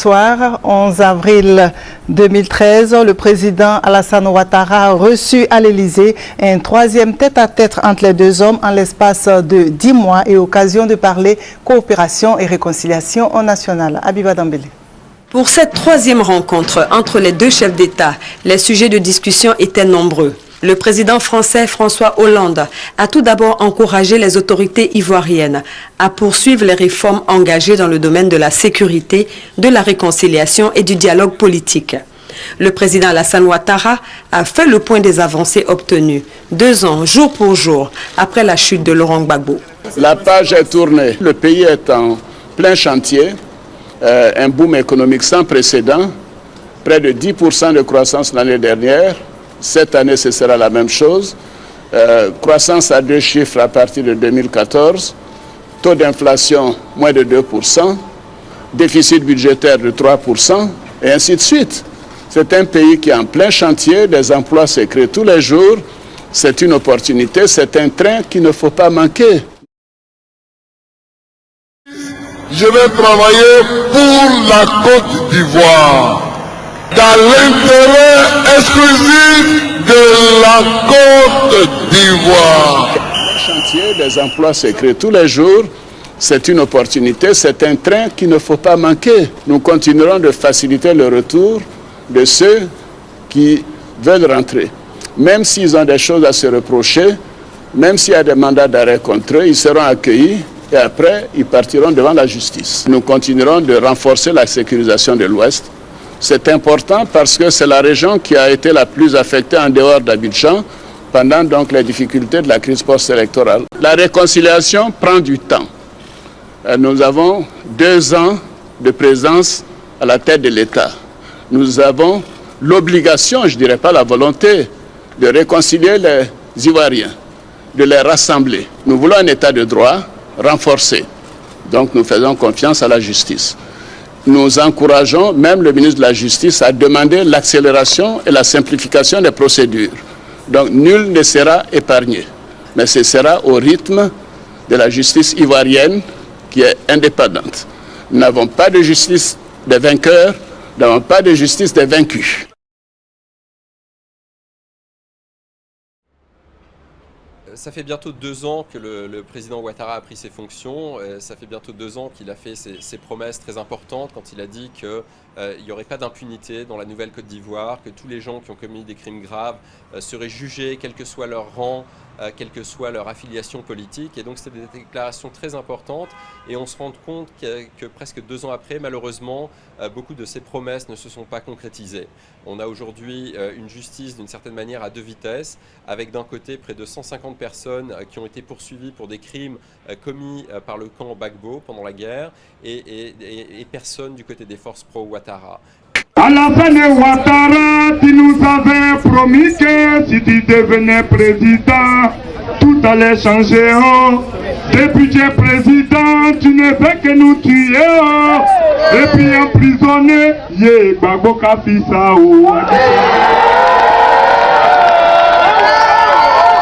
soir, 11 avril 2013, le président Alassane Ouattara a reçu à l'Élysée un troisième tête-à-tête entre les deux hommes en l'espace de 10 mois et occasion de parler coopération et réconciliation nationale. Abiba Dambélé. Pour cette troisième rencontre entre les deux chefs d'État, les sujets de discussion étaient nombreux. Le président français François Hollande a tout d'abord encouragé les autorités ivoiriennes à poursuivre les réformes engagées dans le domaine de la sécurité, de la réconciliation et du dialogue politique. Le président Alassane Ouattara a fait le point des avancées obtenues, 2 ans, jour pour jour, après la chute de Laurent Gbagbo. La page est tournée. Le pays est en plein chantier, un boom économique sans précédent, près de 10% de croissance l'année dernière. Cette année, ce sera la même chose. Croissance à 2 chiffres à partir de 2014. Taux d'inflation, moins de 2%. Déficit budgétaire de 3%. Et ainsi de suite. C'est un pays qui est en plein chantier. Des emplois se créent tous les jours. C'est une opportunité. C'est un train qu'il ne faut pas manquer. Je vais travailler pour la Côte d'Ivoire, dans l'intérêt exclusif de la Côte d'Ivoire. Le chantier des emplois se créent tous les jours. C'est une opportunité, c'est un train qu'il ne faut pas manquer. Nous continuerons de faciliter le retour de ceux qui veulent rentrer. Même s'ils ont des choses à se reprocher, même s'il y a des mandats d'arrêt contre eux, ils seront accueillis. Et après, ils partiront devant la justice. Nous continuerons de renforcer la sécurisation de l'Ouest. C'est important parce que c'est la région qui a été la plus affectée en dehors d'Abidjan pendant donc les difficultés de la crise post-électorale. La réconciliation prend du temps. Nous avons 2 ans de présence à la tête de l'État. Nous avons l'obligation, je ne dirais pas la volonté, de réconcilier les Ivoiriens, de les rassembler. Nous voulons un État de droit renforcé. Donc nous faisons confiance à la justice. Nous encourageons même le ministre de la Justice à demander l'accélération et la simplification des procédures. Donc nul ne sera épargné. Mais ce sera au rythme de la justice ivoirienne qui est indépendante. Nous n'avons pas de justice des vainqueurs, nous n'avons pas de justice des vaincus. Ça fait bientôt 2 ans que le président Ouattara a pris ses fonctions. Ça fait bientôt 2 ans qu'il a fait ses promesses très importantes quand il a dit qu'il n'y aurait pas d'impunité dans la nouvelle Côte d'Ivoire, que tous les gens qui ont commis des crimes graves seraient jugés, quel que soit leur rang, quelle que soit leur affiliation politique. Et donc c'était des déclarations très importantes et on se rend compte que presque 2 ans après, malheureusement, beaucoup de ces promesses ne se sont pas concrétisées. On a aujourd'hui une justice d'une certaine manière à 2 vitesses, avec d'un côté près de 150 personnes qui ont été poursuivies pour des crimes commis par le camp Gbagbo pendant la guerre et personne du côté des forces pro-Ouattara. Alassane Ouattara, tu nous avais promis que si tu devenais président, tout allait changer. Oh. Depuis que tu es président, tu ne fais que nous tuer. Oh. Et puis emprisonner, Gbagbo Kafisa.